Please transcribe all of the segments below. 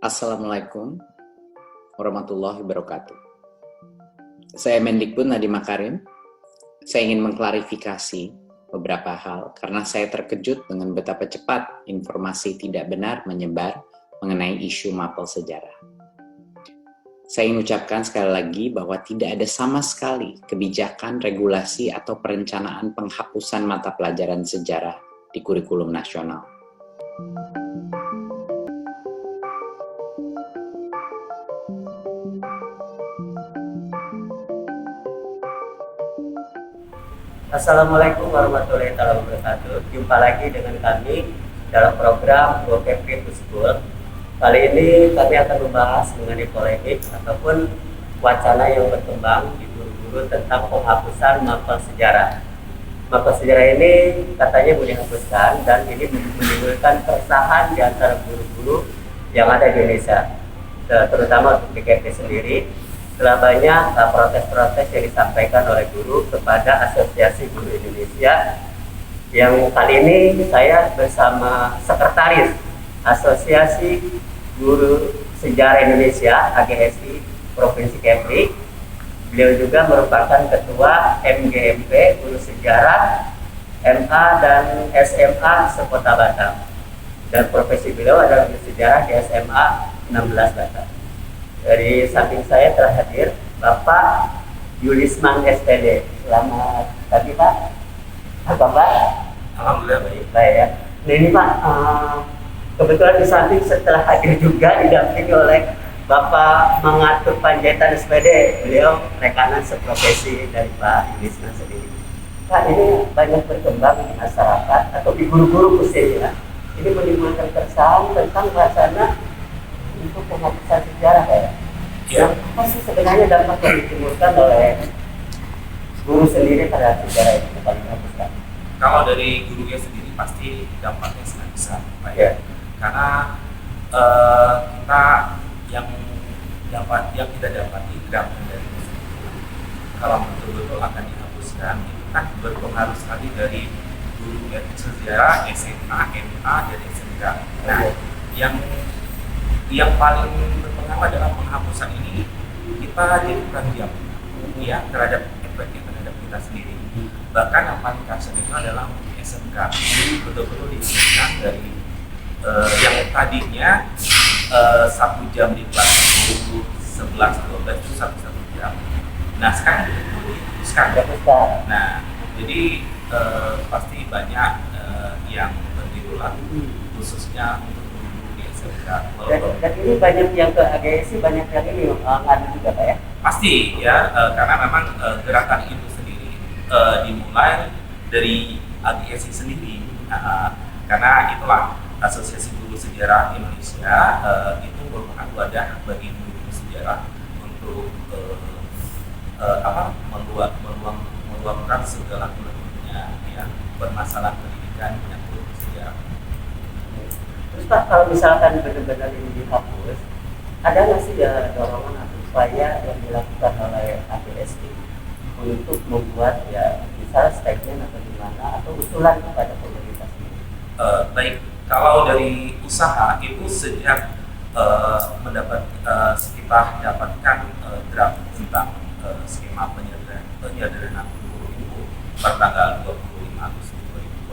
Assalamualaikum warahmatullahi wabarakatuh. Saya Mendikbud Nadiem Makarim. Saya ingin mengklarifikasi beberapa hal karena saya terkejut dengan betapa cepat informasi tidak benar menyebar mengenai isu mapel sejarah. Saya ingin ucapkan sekali lagi bahwa tidak ada sama sekali kebijakan, regulasi, atau perencanaan penghapusan mata pelajaran sejarah di kurikulum nasional. Assalamualaikum warahmatullahi wabarakatuh. Jumpa lagi dengan kami dalam program GoCapri to School. Kali ini kami akan membahas mengenai polemik ataupun wacana yang berkembang di guru-guru tentang penghapusan mapel sejarah. Mapel sejarah ini katanya mau dihapuskan dan ini menimbulkan keresahan di antara guru-guru yang ada di Indonesia, terutama untuk GKP sendiri. Setelah banyak protes-protes yang disampaikan oleh guru kepada Asosiasi Guru Indonesia, yang kali ini saya bersama Sekretaris Asosiasi Guru Sejarah Indonesia AGSI Provinsi Kepri. Beliau juga merupakan Ketua MGMP Guru Sejarah MA dan SMA Sekota Batam, dan profesi beliau adalah Guru Sejarah di SMA 16 Batam. Dari samping saya telah hadir Bapak Yulisman SPD. Selamat pagi Pak. Apa Pak? Alhamdulillah baik. Baik ya. Nah ini Pak, kebetulan di samping setelah hadir juga didampingi oleh Bapak Mengatur Panjaitan SPD. Beliau rekanan seprofesi dari Pak Yulisman sendiri. Pak, ini banyak berkembang di masyarakat atau di guru-guru khususnya. Ini menimbulkan keresahan tentang wacana untuk penghapusan sejarah ya. Ya. Apa sih sebenarnya dampak yang ditimbulkan oleh guru sendiri terhadap sejarah itu kalau dihapuskan? Kalau dari gurunya sendiri pasti dampaknya sangat besar, Pak Ya. Karena kita yang kita dapati gerakan dari kalau betul-betul akan dihapuskan itu kan berpengaruh sekali dari guru sejarah SMA, MA, dan SMK. Nah, yang paling berpengaruh adalah penghapusan ini kita jadi kurang diam ya terhadap efeknya terhadap kita sendiri. Bahkan yang paling kasar itu adalah SMK. Betul-betul dihapuskan dari yang tadinya 1 jam di kelas 10, 11, 12 itu 1 jam. Nah sekarang itu dihapuskan. Nah jadi pasti banyak yang bergejolak khususnya untuk dan ini banyak yang ke AGSI, banyak yang ini ngadu juga Pak ya? Pasti ya, karena memang gerakan itu sendiri dimulai dari AGSI sendiri, karena itulah Asosiasi Guru Sejarah Indonesia itu merupakan wadah bagi guru sejarah untuk meluapkan segala keluhannya ya bermasalah pendidikan menyangkut sejarah. Terus Pak, kalau misalkan benar-benar ini dihapus, ada nggak sih ya dorongan atau upaya yang dilakukan oleh AGSI untuk membuat ya misalnya statement atau gimana atau usulan kepada pemerintah sendiri? Baik, kalau dari usaha itu sejak kita dapatkan draft tentang skema penyederhanaan guru itu pada tanggal 25 Agustus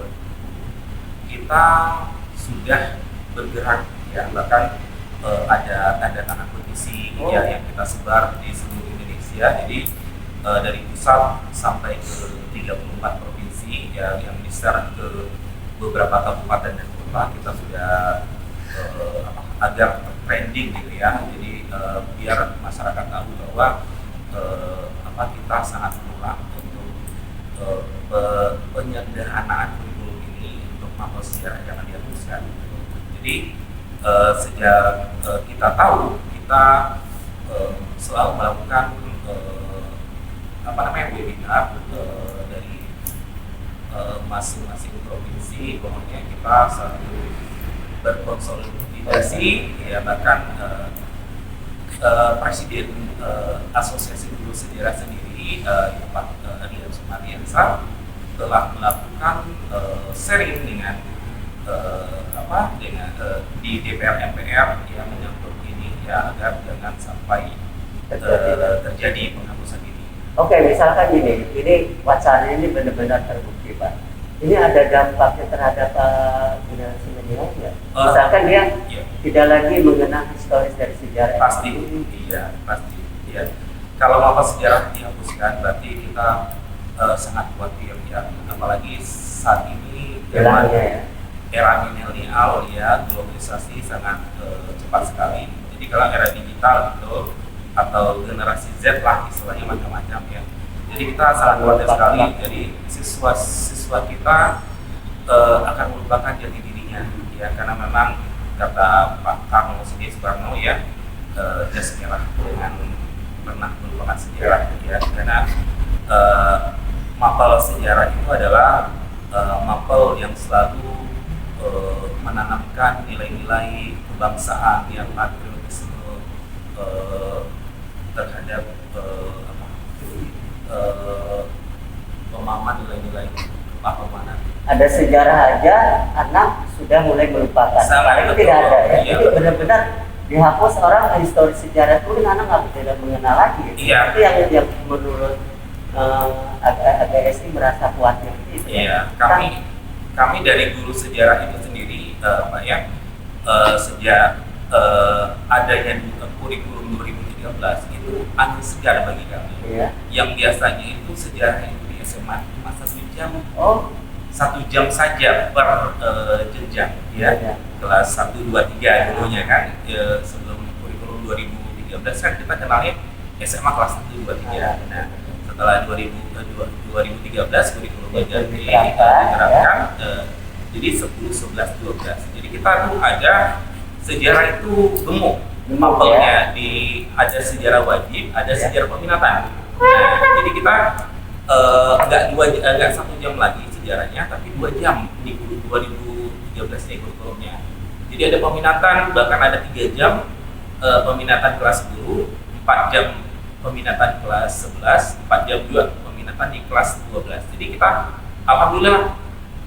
2020, kita sudah bergerak ya, bahkan ada tanda tangan petisi ya, yang kita sebar di seluruh Indonesia. Jadi dari pusat sampai ke 34 provinsi ya, yang disebar ke beberapa kabupaten dan kota, kita sudah agar trending gitu ya. Jadi biar masyarakat tahu bahwa kita sangat menolak untuk penyederhanaan kurikulum ini untuk mapel sejarah jangan dihapuskan. Jadi sejak kita tahu, kita selalu melakukan webinar dari masing-masing provinsi. Pokoknya kita selalu berkonsolidasi ya, bahkan Presiden Asosiasi Guru Sejarah sendiri Pak Rian Sumariansa telah melakukan sharing dengan di DPR MPR yang menyangkut ya, agar jangan sampai terjadi penghapusan ini. Oke, misalkan ini wacana ini benar-benar terbukti, Pak. Ini ada dampaknya terhadap generasi milenial ya? Misalkan dia tidak lagi mengenang historis dari sejarah. Pasti, iya, pasti. Ya. Kalau mapel sejarah dihapuskan, berarti kita sangat khawatir ya, apalagi saat ini era milenial ya, globalisasi sangat cepat sekali. Jadi kalau era digital itu atau generasi Z lah istilahnya macam-macam ya. Jadi kita sangat khawatir sekali. Jadi siswa kita akan melupakan jati dirinya ya, karena memang kata Pak Karno sendiri Soekarno ya, sejarah dengan pernah melupakan sejarah ya, karena mapel sejarah itu adalah mapel yang selalu menanamkan nilai-nilai kebangsaan yang patriotisme terhadap pemahaman nilai-nilai kepahaman. Ada sejarah aja anak sudah mulai melupakan. Itu tidak ada ya. Iya. Itu benar-benar dihapus, orang histori sejarah itu anak tidak mengenal lagi. Iya. Itu yang menurut AGSI merasa khawatir gitu. Iya, kami dari guru sejarah itu sendiri, Pak ya, sejak adanya kurikulum 2013 itu angin segar bagi kami. Iya. Yang biasanya itu sejarah itu di SMA cuma 1 jam. Oh, 1 jam saja per jenjang ya. Iya. Kelas 1, 2, 3 dulunya kan, sebelum kurikulum 2013 kan kita kenalnya SMA kelas 1, 2, 3. Nah, setelah 2013 kurikulumnya diterapkan, jadi 10, 11, 12. Jadi kita tuh ada sejarah itu gemuk mapelnya, ada sejarah wajib, ada sejarah peminatan. Nah, jadi kita nggak 1 jam lagi sejarahnya, tapi 2 jam di 2013 nih kurikulumnya. Jadi ada peminatan, bahkan ada 3 jam peminatan kelas 10, 4 jam peminatan kelas 11, 4 jam juga peminatan di kelas 12. Jadi kita alhamdulillah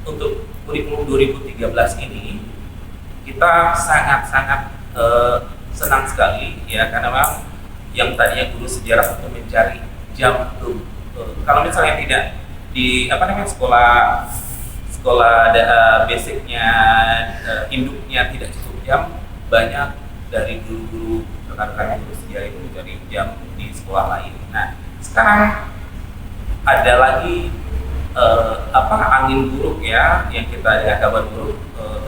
untuk kurikulum 2013 ini kita sangat-sangat senang sekali ya, karena memang yang tadinya guru sejarah untuk mencari jam tuh kalau misalnya tidak di sekolah basicnya induknya tidak cukup jam, banyak dari guru-guru rekan-rekan guru sejarah itu mencari jam di sekolah lain. Nah sekarang ada lagi angin buruk ya, yang kita ada kabar buruk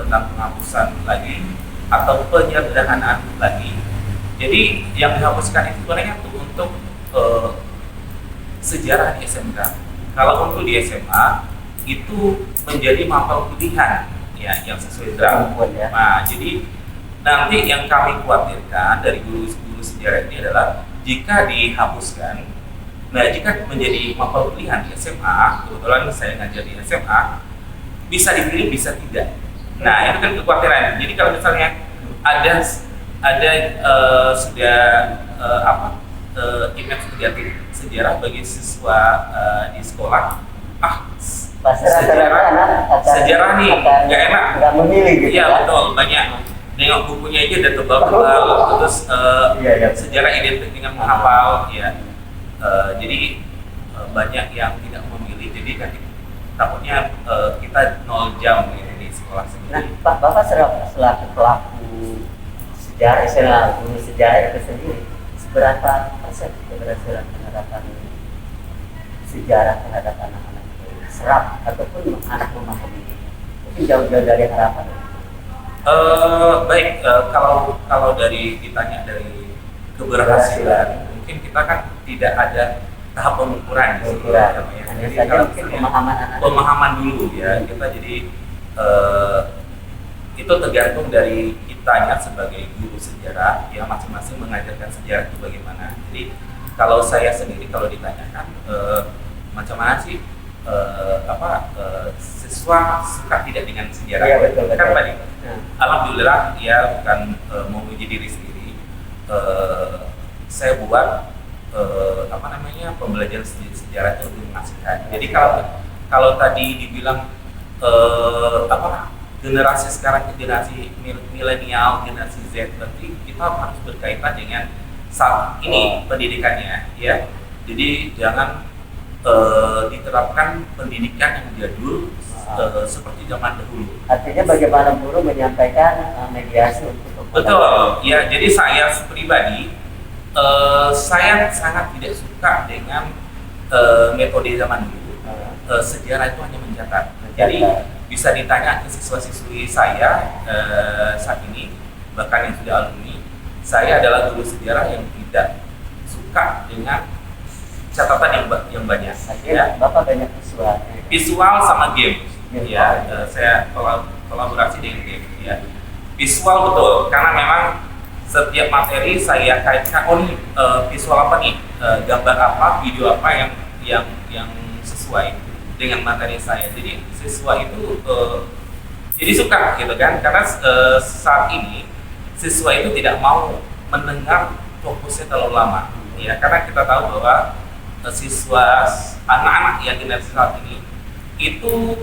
tentang penghapusan lagi atau penyederhanaan lagi. Jadi yang dihapuskan itu sebenarnya untuk sejarah di SMK. Kalau untuk di SMA itu menjadi mapel pilihan ya, yang sesuai draft. Nah, jadi nanti yang kami khawatirkan dari guru-guru sejarah ini adalah jika dihapuskan, nah jika menjadi mapel pilihan di SMA, kebetulan saya ngajar di SMA, bisa dipilih bisa tidak. Nah itu kan kekhawatiran. Jadi kalau misalnya ada image negatif sejarah bagi siswa di sekolah, sejarah nih nggak enak, nggak memilih gitu. Iya betul, banyak nengok bukunya aja udah tebal-tebal, terus sejarah identik dengan menghafal ya. Jadi banyak yang tidak memilih, jadi kan takutnya kita 0 jam gitu di sekolah sendiri. Nah, Pak, Bapak selaku pelaku sejarah, guru sejarah itu sendiri, seberapa persen keberhasilan penerapan sejarah terhadap anak-anak itu serap ataupun anak memahami ini? Mungkin jauh-jauh dari harapan. Baik, kalau dari ditanya dari keberhasilan, mungkin kita kan tidak ada tahap pengukuran. Hanya saja mungkin pemahaman dulu ya. Kita jadi itu tergantung dari kitanya sebagai guru sejarah yang masing-masing mengajarkan sejarah itu bagaimana. Jadi kalau saya sendiri kalau ditanyakan macam mana sih siswa suka tidak dengan sejarah, ya, betul. Kan tadi alhamdulillah ya, bukan memuji diri sendiri, saya buat pembelajaran sejarah itu lebih mengasihkan. Jadi kalau tadi dibilang generasi sekarang generasi milenial, generasi Z, berarti kita harus berkaitan dengan saat ini pendidikannya, ya. Jadi jangan diterapkan pendidikan yang jadul seperti zaman dahulu. Artinya bagaimana guru menyampaikan mediasi untuk Betul, ya. Jadi saya pribadi, saya sangat tidak suka dengan metode zaman dulu. Sejarah itu hanya mencatat. Jadi bisa ditanya ke siswa-siswi saya saat ini, bahkan yang sudah alumni, saya adalah guru sejarah yang tidak suka dengan catatan yang banyak. Ya. Bapak banyak visual sama game, ya. Saya kolaborasi dengan game, ya. Visual betul, karena memang setiap materi saya kaitkan, visual apa nih, gambar apa, video apa yang sesuai dengan materi saya. Jadi siswa itu jadi suka gitu kan, karena saat ini siswa itu tidak mau mendengar fokusnya terlalu lama, ya, karena kita tahu bahwa siswa anak-anak yang generasi saat ini itu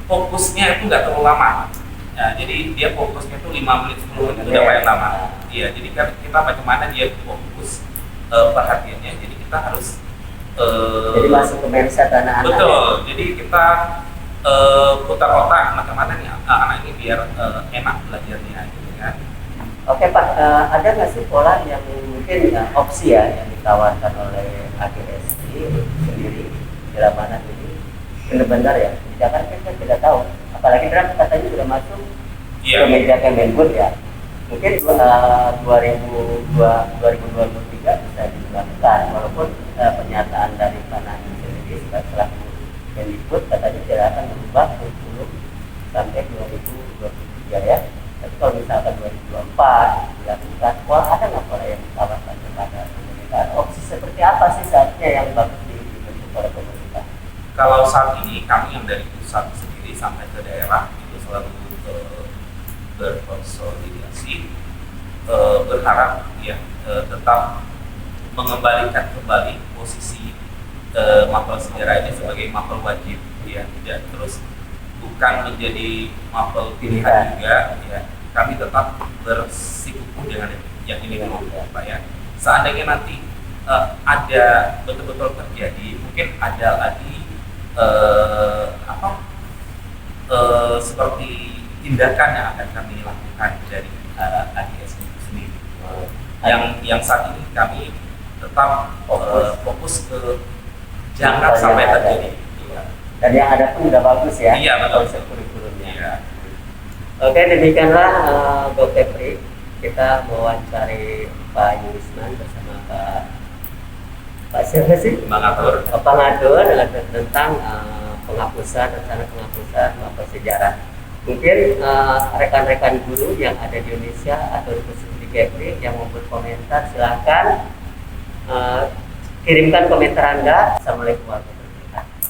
fokusnya itu nggak terlalu lama. Nah, jadi dia fokusnya itu 5 menit 10 menit udah paling lama. Iya, jadi kita bagaimana dia fokus perhatiannya. Jadi kita harus jadi masuk ke mindset anak-anak. Betul. Ya? Jadi kita putar otak bagaimana nih anak ini biar enak belajarnya, gitu kan. Oke Pak, ada nggak sih pola yang mungkin opsi ya yang ditawarkan oleh AGSI sendiri dalam mana ini benar-benar ya kebijakan kita tidak tahu, apalagi draft katanya sudah masuk ke meja Kemendikbud ya, mungkin 2023 bisa dilakukan, walaupun pernyataan dari Pak Nadiem sendiri setelah Kemendikbud katanya tidak akan berubah kurikulum sampai 2023 ya. Tapi kalau misalkan 2024 dilakukan, ada nggak pola yang ditawarkan kepada pemerintah? Opsi seperti apa sih saatnya yang bagus dibentuk oleh pemerintah? Kalau saat ini kami yang dari pusat sendiri sampai ke daerah itu selalu berkonsolidasi, berharap ya tetap mengembalikan kembali posisi mapel sejarah ini sebagai mapel wajib, ya, tidak terus bukan menjadi mapel pilihan juga, ya. Kami tetap bersikukuh dengan yang ini dulu, Pak, ya. Seandainya nanti ada betul-betul terjadi, mungkin ada lagi seperti tindakan yang akan kami lakukan dari AGS itu sendiri. Yang saat ini kami tetap fokus ke jangan sampai terjadi. Dan yang ada pun udah bagus ya. Iya, betul. Konsep kurikulumnya. Iya. Oke, demikianlah GoPepri. Kita mewawancari Pak Yulisman bersama Pak siapa sih? Pengatur. Pak Ngatur tentang rencana penghapusan mapel sejarah. Mungkin rekan-rekan guru yang ada di Indonesia atau di Kepri yang mau berkomentar, silahkan kirimkan komentar Anda. Assalamualaikum warahmatullahi wabarakatuh.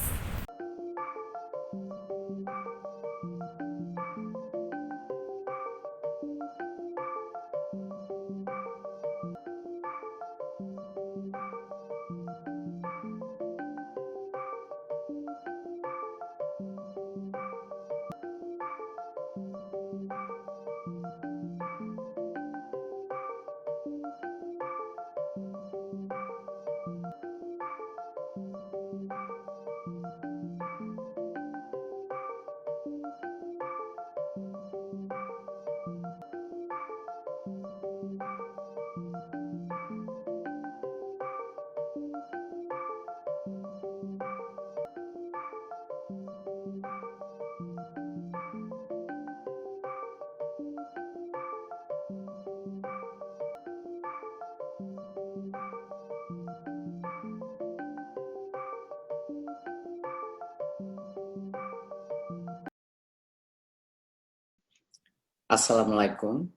Assalamualaikum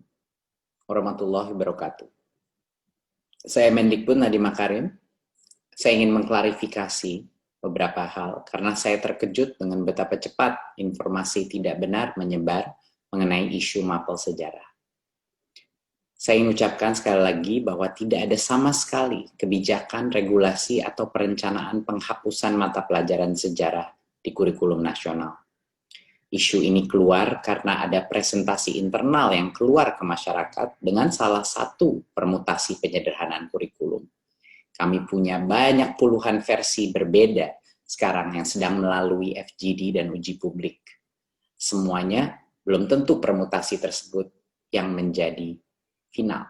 warahmatullahi wabarakatuh. Saya Mendikbud Nadiem Makarim. Saya ingin mengklarifikasi beberapa hal karena saya terkejut dengan betapa cepat informasi tidak benar menyebar mengenai isu mapel sejarah. Saya ingin ucapkan sekali lagi bahwa tidak ada sama sekali kebijakan, regulasi, atau perencanaan penghapusan mata pelajaran sejarah di kurikulum nasional. Isu ini keluar karena ada presentasi internal yang keluar ke masyarakat dengan salah satu permutasi penyederhanaan kurikulum. Kami punya banyak puluhan versi berbeda sekarang yang sedang melalui FGD dan uji publik. Semuanya belum tentu permutasi tersebut yang menjadi final.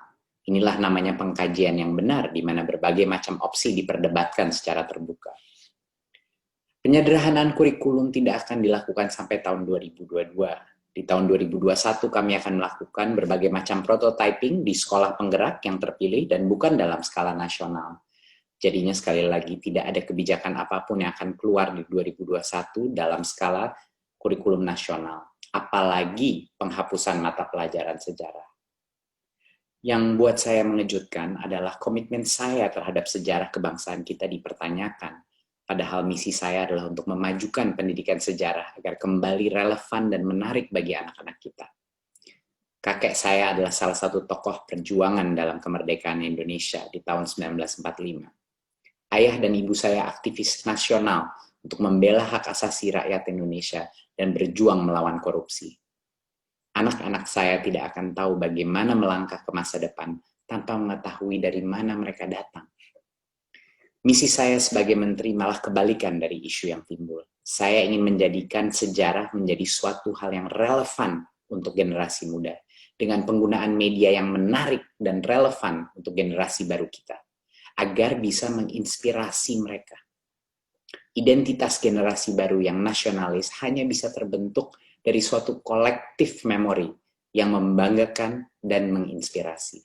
Inilah namanya pengkajian yang benar, di mana berbagai macam opsi diperdebatkan secara terbuka. Penyederhanaan kurikulum tidak akan dilakukan sampai tahun 2022. Di tahun 2021 kami akan melakukan berbagai macam prototyping di sekolah penggerak yang terpilih dan bukan dalam skala nasional. Jadinya sekali lagi tidak ada kebijakan apapun yang akan keluar di 2021 dalam skala kurikulum nasional, apalagi penghapusan mata pelajaran sejarah. Yang buat saya mengejutkan adalah komitmen saya terhadap sejarah kebangsaan kita dipertanyakan. Padahal misi saya adalah untuk memajukan pendidikan sejarah agar kembali relevan dan menarik bagi anak-anak kita. Kakek saya adalah salah satu tokoh perjuangan dalam kemerdekaan Indonesia di tahun 1945. Ayah dan ibu saya aktivis nasional untuk membela hak asasi rakyat Indonesia dan berjuang melawan korupsi. Anak-anak saya tidak akan tahu bagaimana melangkah ke masa depan tanpa mengetahui dari mana mereka datang. Misi saya sebagai menteri malah kebalikan dari isu yang timbul. Saya ingin menjadikan sejarah menjadi suatu hal yang relevan untuk generasi muda, dengan penggunaan media yang menarik dan relevan untuk generasi baru kita, agar bisa menginspirasi mereka. Identitas generasi baru yang nasionalis hanya bisa terbentuk dari suatu kolektif memori yang membanggakan dan menginspirasi.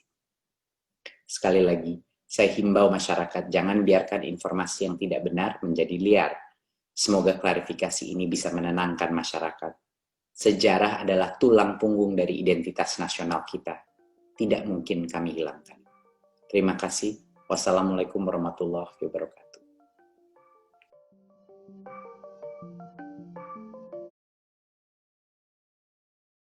Sekali lagi, saya himbau masyarakat jangan biarkan informasi yang tidak benar menjadi liar. Semoga klarifikasi ini bisa menenangkan masyarakat. Sejarah adalah tulang punggung dari identitas nasional kita. Tidak mungkin kami hilangkan. Terima kasih. Wassalamualaikum warahmatullahi wabarakatuh.